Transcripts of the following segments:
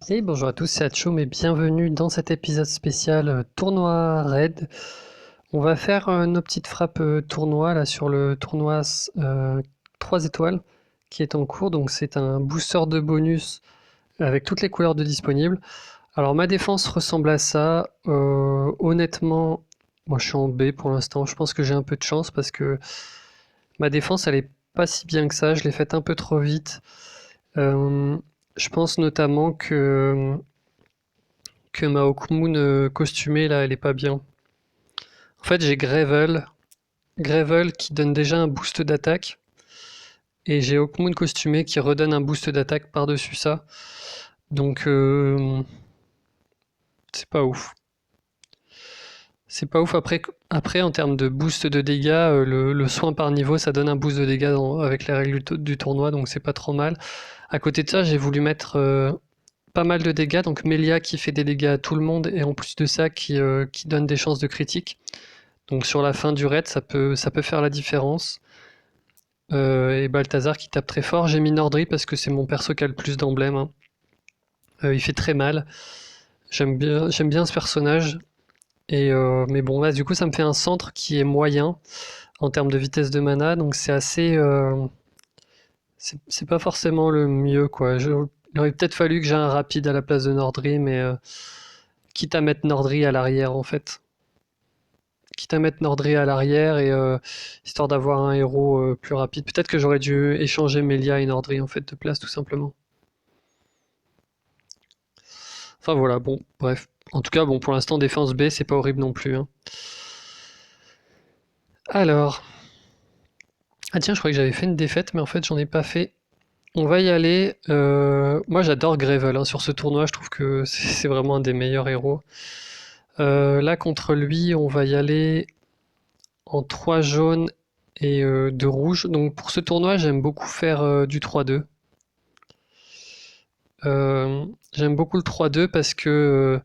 Et bonjour à tous, c'est Atchoum et bienvenue dans cet épisode spécial tournoi raid. On va faire nos petites frappes tournoi là sur le tournoi 3 étoiles qui est en cours. Donc c'est un booster de bonus avec toutes les couleurs de disponibles. Alors ma défense ressemble à ça. Honnêtement, moi je suis en B pour l'instant. Je pense que j'ai un peu de chance parce que ma défense elle est pas si bien que ça. Je l'ai faite un peu trop vite. Euh, je pense notamment que ma Hawkmoon costumée là, elle est pas bien. En fait, j'ai Gravel qui donne déjà un boost d'attaque, et j'ai Hawkmoon costumée qui redonne un boost d'attaque par-dessus ça. Donc, c'est pas ouf. C'est pas ouf. Après, en termes de boost de dégâts, le soin par niveau, ça donne un boost de dégâts avec les règles du tournoi, donc c'est pas trop mal. À côté de ça, j'ai voulu mettre pas mal de dégâts, donc Melia qui fait des dégâts à tout le monde, et en plus de ça, qui donne des chances de critique. Donc sur la fin du raid, ça peut faire la différence. Et Balthazar qui tape très fort. J'ai mis Nordri parce que c'est mon perso qui a le plus d'emblèmes, hein. Il fait très mal. J'aime bien ce personnage. Mais bon, là, du coup, ça me fait un centre qui est moyen en termes de vitesse de mana. Donc c'est assez. C'est pas forcément le mieux, quoi. Il aurait peut-être fallu que j'ai un rapide à la place de Nordri, mais quitte à mettre Nordri à l'arrière, en fait. Quitte à mettre Nordri à l'arrière et histoire d'avoir un héros plus rapide. Peut-être que j'aurais dû échanger Melia et Nordri en fait de place tout simplement. Enfin voilà, bon, bref. En tout cas, bon, pour l'instant, défense B, c'est pas horrible non plus, hein. Alors. Ah tiens, je croyais que j'avais fait une défaite, mais en fait, j'en ai pas fait. On va y aller. Moi, j'adore Gravel, hein. Sur ce tournoi, je trouve que c'est vraiment un des meilleurs héros. Là, contre lui, on va y aller en 3 jaunes et 2 rouges. Donc pour ce tournoi, j'aime beaucoup faire du 3-2. J'aime beaucoup le 3-2 parce que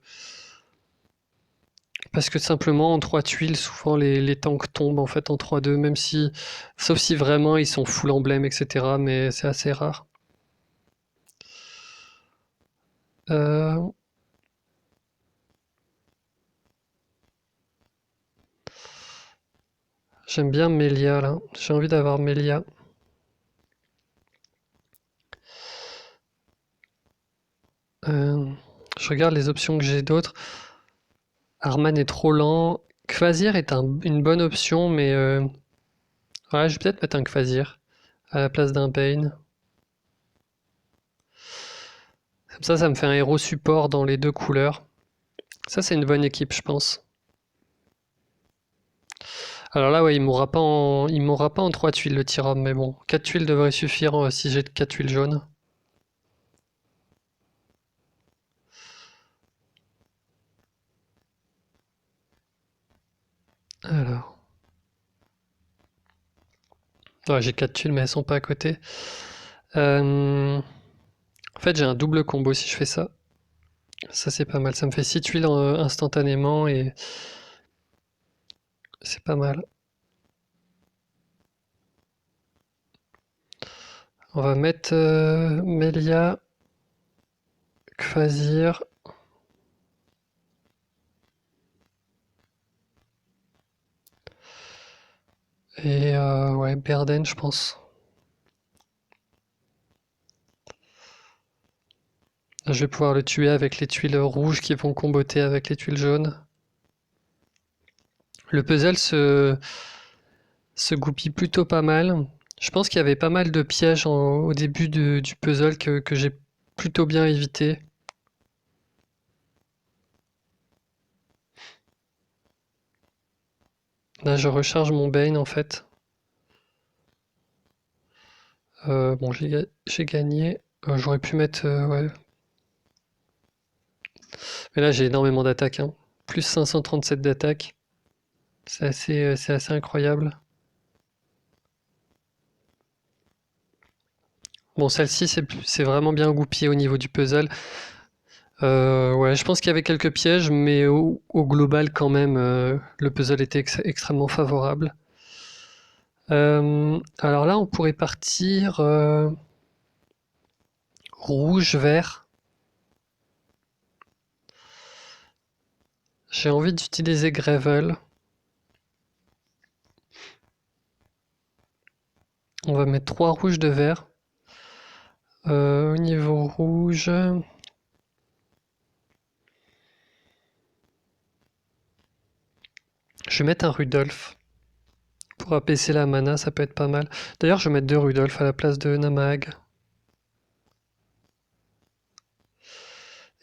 simplement en 3 tuiles, souvent les tanks tombent en fait en 3-2, même si, sauf si vraiment ils sont full emblème, etc. Mais c'est assez rare. Euh, J'aime bien Melia là. J'ai envie d'avoir Melia. Euh, je regarde les options que j'ai d'autres. Arman est trop lent. Kvasir est une bonne option, mais ouais, je vais peut-être mettre un Kvasir à la place d'un Bane. Comme ça me fait un héros support dans les deux couleurs. Ça, c'est une bonne équipe, je pense. Alors là, ouais, il mourra pas en 3 tuiles le Tyram, mais bon, 4 tuiles devrait suffire si j'ai 4 tuiles jaunes. Alors. Ouais, j'ai 4 tuiles, mais elles sont pas à côté. En fait, j'ai un double combo si je fais ça. Ça, c'est pas mal. Ça me fait 6 tuiles instantanément et c'est pas mal. On va mettre Melia, Kvasir. Et ouais, Berden, je pense. Là, je vais pouvoir le tuer avec les tuiles rouges qui vont comboter avec les tuiles jaunes. Le puzzle se goupille plutôt pas mal. Je pense qu'il y avait pas mal de pièges au début du puzzle que j'ai plutôt bien évité. Là, je recharge mon Bane en fait. Bon, j'ai gagné. J'aurais pu mettre. Ouais. Mais là, j'ai énormément d'attaques, hein. Plus 537 d'attaque. C'est assez incroyable. Bon, celle-ci, c'est vraiment bien goupillé au niveau du puzzle. Ouais, je pense qu'il y avait quelques pièges, mais au global, quand même, le puzzle était extrêmement favorable. Alors là, on pourrait partir rouge, vert. J'ai envie d'utiliser Gravel. On va mettre 3 rouges de vert. Au niveau rouge, je vais mettre un Rudolph. Pour apaiser la mana, ça peut être pas mal. D'ailleurs, je vais mettre 2 Rudolph à la place de Namahag.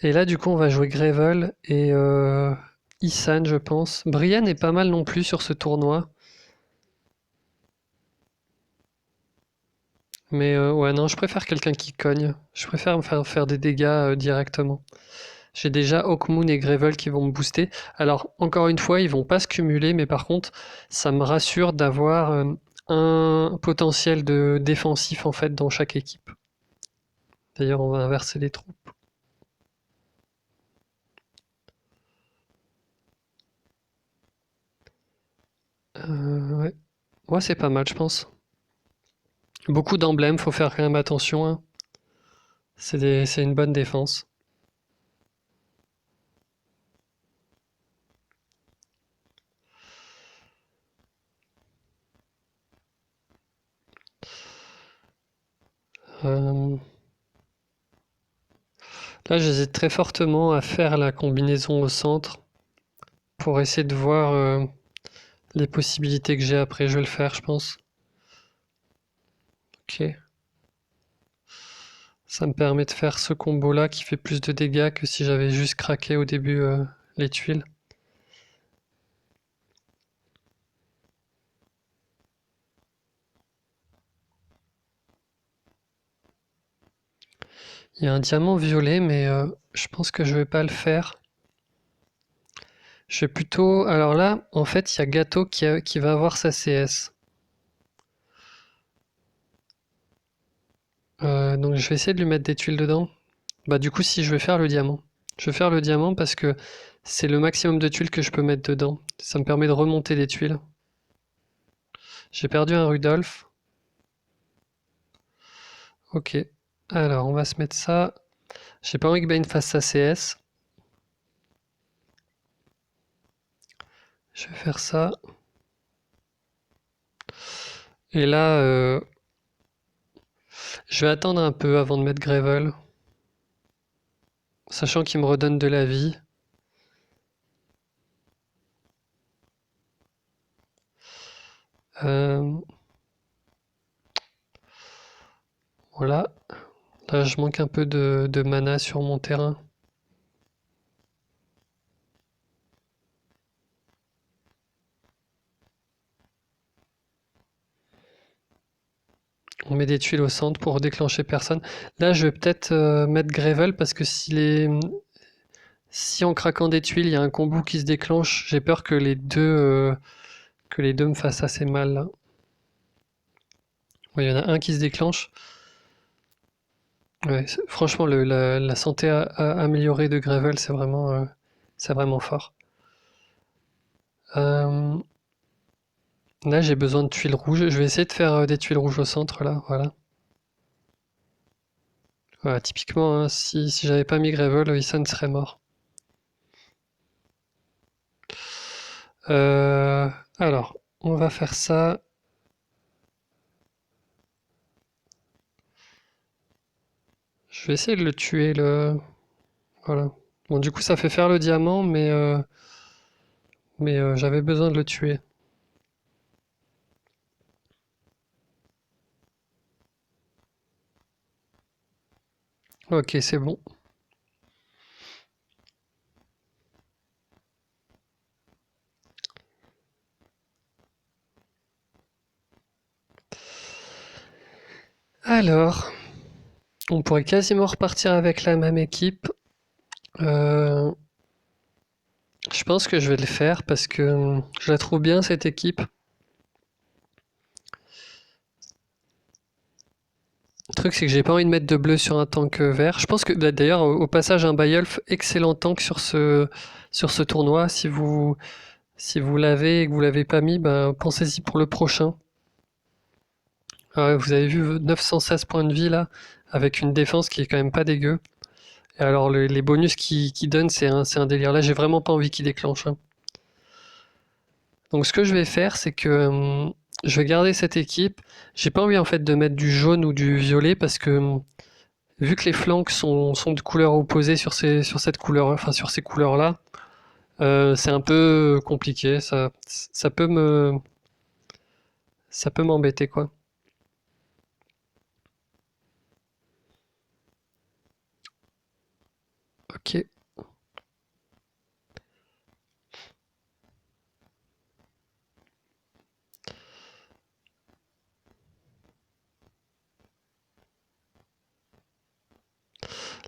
Et là, du coup, on va jouer Gravel et Isan, je pense. Brienne est pas mal non plus sur ce tournoi. Mais ouais, non, je préfère quelqu'un qui cogne. Je préfère me faire des dégâts directement. J'ai déjà Hawkmoon et Gravel qui vont me booster. Alors, encore une fois, ils vont pas se cumuler, mais par contre, ça me rassure d'avoir un potentiel de défensif en fait dans chaque équipe. D'ailleurs, on va inverser les troupes. Ouais. Ouais, c'est pas mal, je pense. Beaucoup d'emblèmes, faut faire quand même attention, hein. C'est une bonne défense. Euh, Là, j'hésite très fortement à faire la combinaison au centre pour essayer de voir les possibilités que j'ai après. Je vais le faire, je pense. Ok. Ça me permet de faire ce combo-là qui fait plus de dégâts que si j'avais juste craqué au début les tuiles. Il y a un diamant violet, mais je pense que je vais pas le faire. Je vais plutôt... Alors là, en fait, il y a Gâteau qui va avoir sa CS. Donc je vais essayer de lui mettre des tuiles dedans. Bah du coup, si je vais faire le diamant. Je vais faire le diamant parce que c'est le maximum de tuiles que je peux mettre dedans. Ça me permet de remonter des tuiles. J'ai perdu un Rudolph. Ok. Alors, on va se mettre ça. J'ai pas envie que Bane fasse sa CS. Je vais faire ça. Et là, je vais attendre un peu avant de mettre Gravel. Sachant qu'il me redonne de la vie. Euh, voilà. Là, je manque un peu de mana sur mon terrain. On met des tuiles au centre pour déclencher personne. Là, je vais peut-être mettre Gravel parce que si en craquant des tuiles, il y a un combo qui se déclenche, j'ai peur que les deux me fassent assez mal là. Ouais, il y en a un qui se déclenche. Ouais, franchement, la santé améliorée de Gravel, c'est vraiment fort. Euh, Là, j'ai besoin de tuiles rouges. Je vais essayer de faire des tuiles rouges au centre là. Voilà. Voilà, typiquement, hein, si j'avais pas mis Gravel, Wilson serait mort. Euh, alors, on va faire ça. Je vais essayer de le tuer, le... Voilà. Bon, du coup, ça fait faire le diamant, mais j'avais besoin de le tuer. Ok, c'est bon. Alors, on pourrait quasiment repartir avec la même équipe. Euh, je pense que je vais le faire parce que je la trouve bien, cette équipe. Le truc, c'est que j'ai pas envie de mettre de bleu sur un tank vert. Je pense que d'ailleurs, au passage, un Bayolf, excellent tank sur ce tournoi. Si vous l'avez et que vous l'avez pas mis, ben, pensez-y pour le prochain. Vous avez vu 916 points de vie là, avec une défense qui est quand même pas dégueu. Et alors les bonus qu'il donne, c'est un délire. Là, j'ai vraiment pas envie qu'il déclenche, hein. Donc ce que je vais faire, c'est que je vais garder cette équipe. J'ai pas envie en fait de mettre du jaune ou du violet parce que vu que les flancs sont de couleurs opposées sur cette couleur, enfin sur ces couleurs-là, c'est un peu compliqué. Ça peut m'embêter quoi. Ok.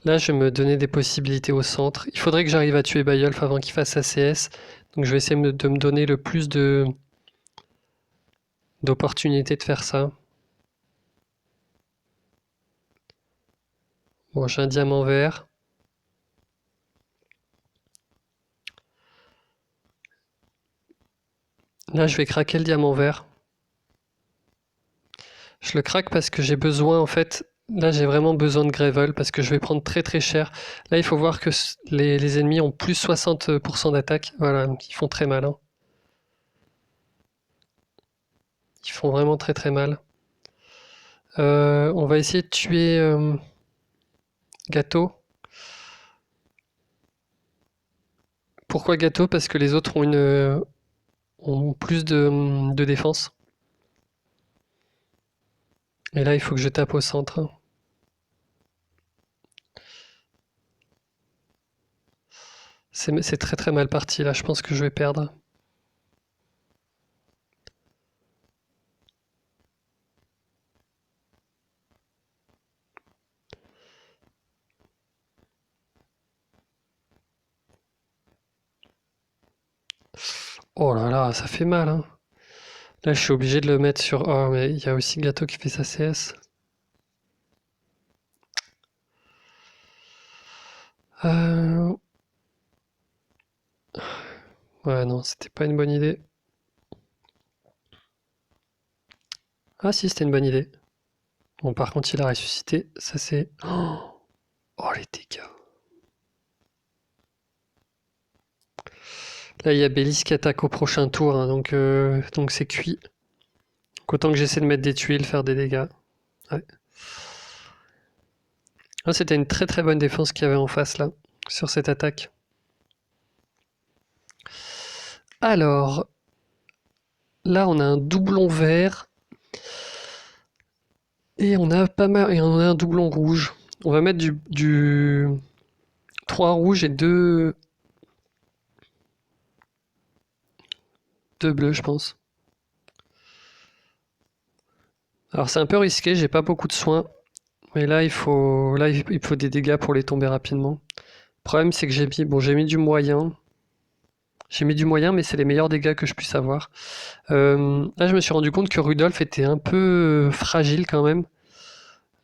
Là, je vais me donner des possibilités au centre. Il faudrait que j'arrive à tuer Bayolf avant qu'il fasse ACS. Donc je vais essayer de me donner le plus de d'opportunités de faire ça. Bon, j'ai un diamant vert. Là, je vais craquer le diamant vert. Je le craque parce que j'ai besoin, en fait, là j'ai vraiment besoin de Gravel parce que je vais prendre très très cher. Là, il faut voir que les ennemis ont plus 60% d'attaque. Voilà, ils font très mal, hein. Ils font vraiment très très mal. On va essayer de tuer Gâteau. Pourquoi Gâteau? Parce que les autres ont plus de défense. Et là, il faut que je tape au centre. C'est très très mal parti là, je pense que je vais perdre. Oh là là, ça fait mal, hein. Là, je suis obligé de le mettre sur... Oh, mais il y a aussi Gâteau qui fait sa CS. Euh... Ouais, non, c'était pas une bonne idée. Ah si, c'était une bonne idée. Bon, par contre, il a ressuscité. Ça, c'est... Oh, les dégâts. Là, il y a Bélis qui attaque au prochain tour, hein, donc c'est cuit. Donc, autant que j'essaie de mettre des tuiles, faire des dégâts. Ouais. Ah, c'était une très très bonne défense qu'il y avait en face, là, sur cette attaque. Alors, là, on a un doublon vert. Et on a pas mal, et on a un doublon rouge. On va mettre du 3 rouges et 2 bleus, je pense. Alors c'est un peu risqué, j'ai pas beaucoup de soins. Mais là, il faut des dégâts pour les tomber rapidement. Le problème, c'est que j'ai mis du moyen. J'ai mis du moyen, mais c'est les meilleurs dégâts que je puisse avoir. Là, je me suis rendu compte que Rudolf était un peu fragile quand même.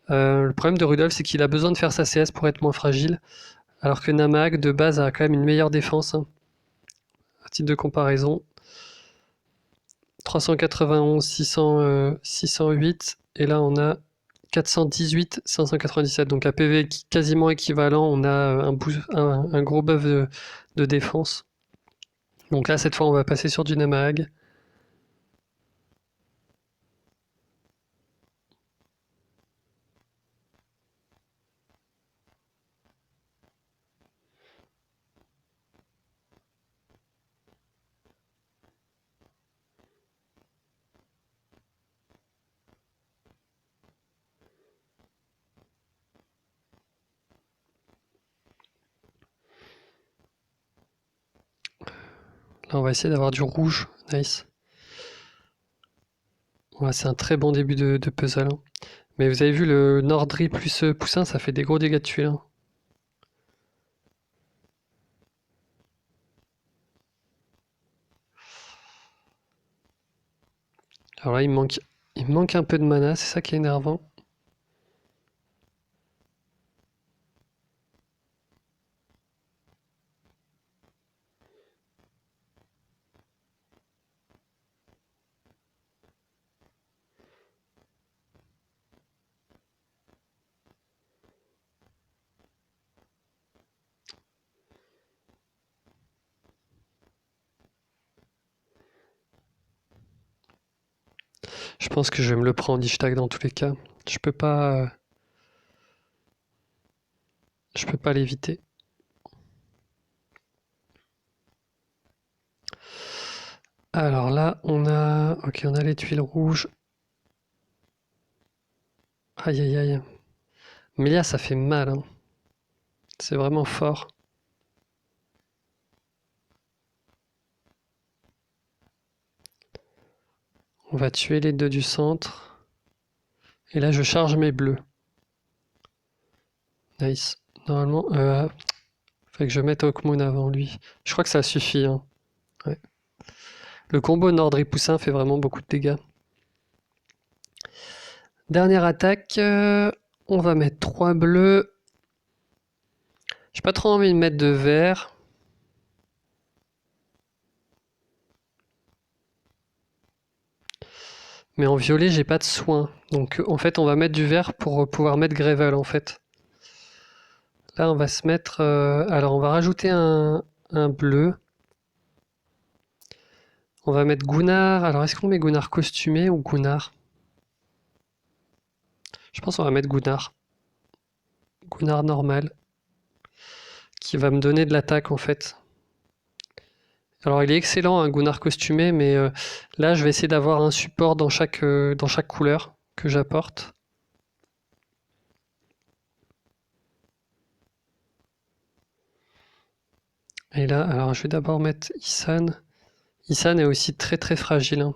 Le problème de Rudolf, c'est qu'il a besoin de faire sa CS pour être moins fragile. Alors que Namag, de base, a quand même une meilleure défense, hein, à titre de comparaison. 391, 608. Et là, on a 418, 597. Donc à PV quasiment équivalent, on a un gros buff de défense. Donc là, cette fois, on va passer sur du Namahag. Là, on va essayer d'avoir du rouge. Nice. Ouais, c'est un très bon début de puzzle, hein. Mais vous avez vu le Nordri plus Poussin, ça fait des gros dégâts de tuile, hein. Alors là, il me manque un peu de mana, c'est ça qui est énervant. Je pense que je vais me le prendre Ishtak dans tous les cas. Je peux pas, je peux pas l'éviter. Alors là, on a, ok, on a les tuiles rouges. Aïe aïe aïe. Mais là, ça fait mal, hein. C'est vraiment fort. On va tuer les deux du centre. Et là, je charge mes bleus. Nice. Normalement, faut que je mette Hawkmoon avant lui. Je crois que ça suffit, hein. Ouais. Le combo Nordri Poussin fait vraiment beaucoup de dégâts. Dernière attaque. On va mettre 3 bleus. J'ai pas trop envie de mettre de vert. Mais en violet, j'ai pas de soin. Donc en fait, on va mettre du vert pour pouvoir mettre Gravel en fait. Là, on va se mettre. Alors, on va rajouter un bleu. On va mettre Gunnar. Alors, est-ce qu'on met Gunnar costumé ou Gunnar? Je pense qu'on va mettre Gunnar. Gunnar normal. Qui va me donner de l'attaque en fait. Alors, il est excellent, un Gunnar costumé, mais là, je vais essayer d'avoir un support dans chaque couleur que j'apporte. Et là, alors, je vais d'abord mettre Isan. Isan est aussi très très fragile, hein.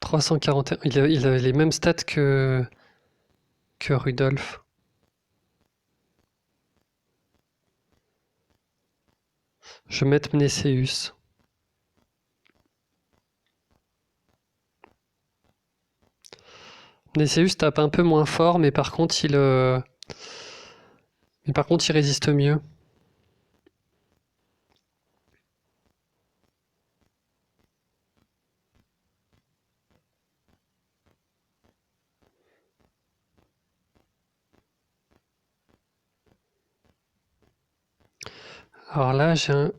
341. Il avait les mêmes stats que Rudolph. Je vais mettre Mnesseus. Mnesseus tape un peu moins fort, mais par contre, il résiste mieux. Alors là, je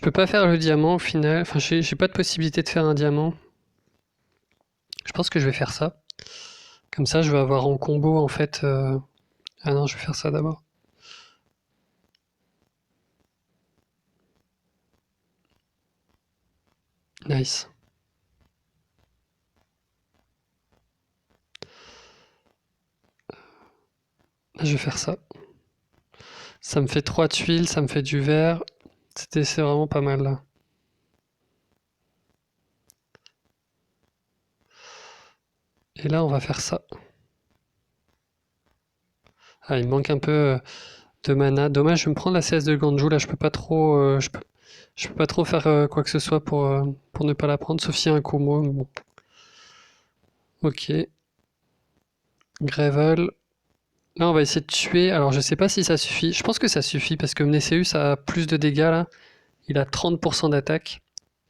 peux pas faire le diamant au final. Enfin, j'ai pas de possibilité de faire un diamant. Je pense que je vais faire ça. Comme ça, je vais avoir en combo en fait. Ah non, je vais faire ça d'abord. Nice. Là, je vais faire ça. Ça me fait 3 tuiles, ça me fait du vert. C'est vraiment pas mal là. Et là, on va faire ça. Ah, il me manque un peu de mana. Dommage, je vais me prendre la CS de Ganju. Là, je peux pas trop, je peux pas trop faire quoi que ce soit pour ne pas la prendre, sauf s'il y a un Kumo. Mais bon. Ok. Gravel. Là, on va essayer de tuer. Alors, je sais pas si ça suffit. Je pense que ça suffit parce que Mnesseus a plus de dégâts là. Il a 30% d'attaque,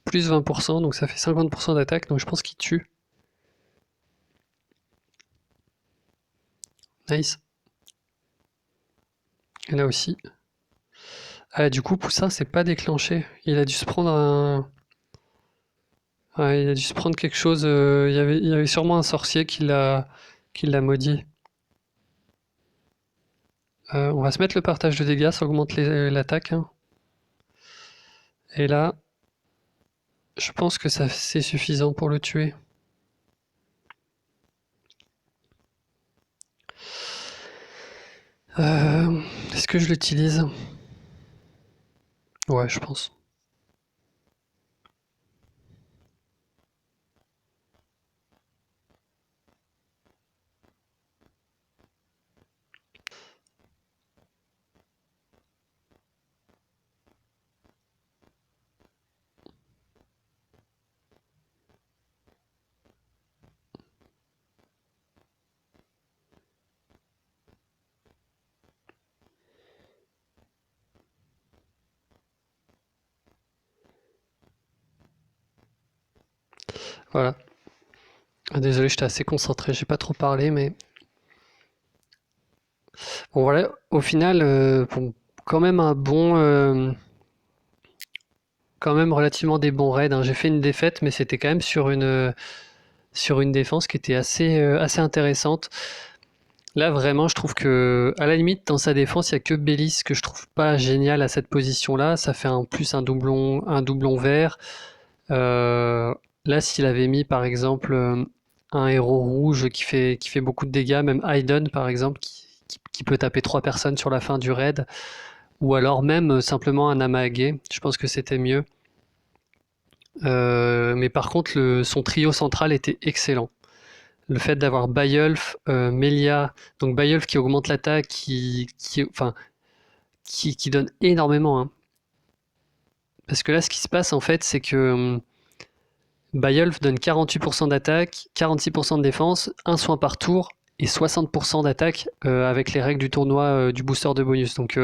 plus 20%, donc ça fait 50% d'attaque. Donc, je pense qu'il tue. Nice. Et là aussi. Ah, du coup, Poussin, c'est pas déclenché. Il a dû se prendre un. Ouais, il a dû se prendre quelque chose. Il y avait sûrement un sorcier qui l'a maudit. On va se mettre le partage de dégâts, ça augmente l'attaque, hein. Et là, je pense que ça c'est suffisant pour le tuer. Est-ce que je l'utilise? Ouais, je pense. Voilà. Ah, désolé, j'étais assez concentré, j'ai pas trop parlé, mais bon voilà, au final, bon, quand même un bon, quand même relativement des bons raids, hein. J'ai fait une défaite, mais c'était quand même sur une défense qui était assez intéressante. Là, vraiment, je trouve que, à la limite, dans sa défense, il y a que Bellis que je trouve pas génial à cette position-là. Ça fait en plus un doublon vert. Euh, Là, s'il avait mis, par exemple, un héros rouge qui fait beaucoup de dégâts, même Aiden, par exemple, qui peut taper 3 personnes sur la fin du raid, ou alors même simplement un Amage, je pense que c'était mieux. Mais par contre, son trio central était excellent. Le fait d'avoir Bayulf, Melia, donc Bayulf qui augmente l'attaque, enfin, qui donne énormément, hein. Parce que là, ce qui se passe en fait, c'est que Bayulf donne 48% d'attaque, 46% de défense, un soin par tour et 60% d'attaque avec les règles du tournoi du booster de bonus. Donc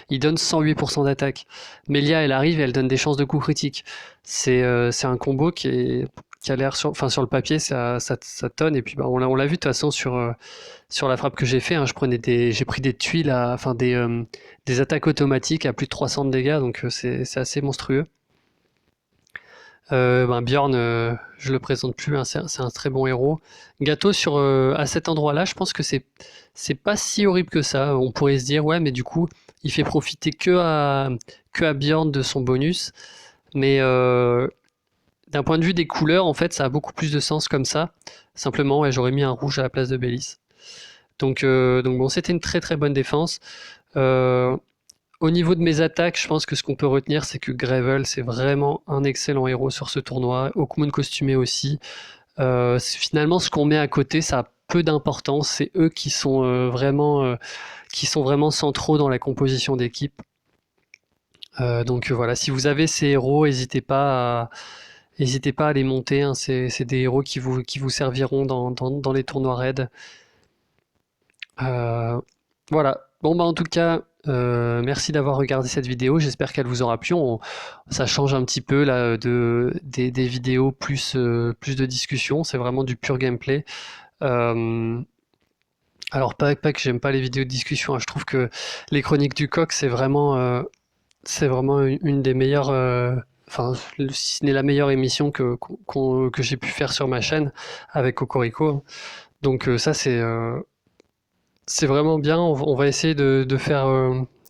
il donne 108% d'attaque. Melia, elle arrive et elle donne des chances de coup critique. C'est un combo qui a l'air enfin, sur le papier, ça tonne. Et puis bah, on l'a vu de toute façon sur la frappe que j'ai fait. Hein, j'ai pris des tuiles, enfin des attaques automatiques à plus de 300 de dégâts, donc c'est assez monstrueux. Ben Bjorn, je le présente plus, hein, c'est un très bon héros. Gâteau à cet endroit-là, je pense que c'est pas si horrible que ça. On pourrait se dire ouais, mais du coup, il fait profiter que à Bjorn de son bonus. Mais d'un point de vue des couleurs, en fait, ça a beaucoup plus de sens comme ça. Simplement, ouais, j'aurais mis un rouge à la place de Bellis. Donc bon, c'était une très très bonne défense. Euh, Au niveau de mes attaques, je pense que ce qu'on peut retenir, c'est que Gravel, c'est vraiment un excellent héros sur ce tournoi. Hawkmoon costumé aussi. Finalement, ce qu'on met à côté, ça a peu d'importance. C'est eux qui sont vraiment centraux dans la composition d'équipe. Donc voilà, si vous avez ces héros, n'hésitez pas à les monter, hein. C'est des héros qui vous serviront dans les tournois raids. Euh, voilà. Bon, bah, en tout cas, merci d'avoir regardé cette vidéo. J'espère qu'elle vous aura plu. Ça change un petit peu là, des vidéos plus de discussion. C'est vraiment du pur gameplay. Euh, alors, pas que j'aime pas les vidéos de discussion, hein. Je trouve que les chroniques du coq, c'est vraiment une des meilleures. Enfin, si ce n'est la meilleure émission que j'ai pu faire sur ma chaîne avec Cocorico. Donc, ça, c'est vraiment bien. On va essayer de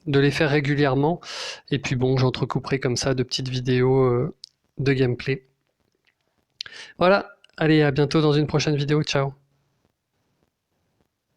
les faire régulièrement. Et puis bon, j'entrecouperai comme ça de petites vidéos de gameplay. Voilà. Allez, à bientôt dans une prochaine vidéo. Ciao.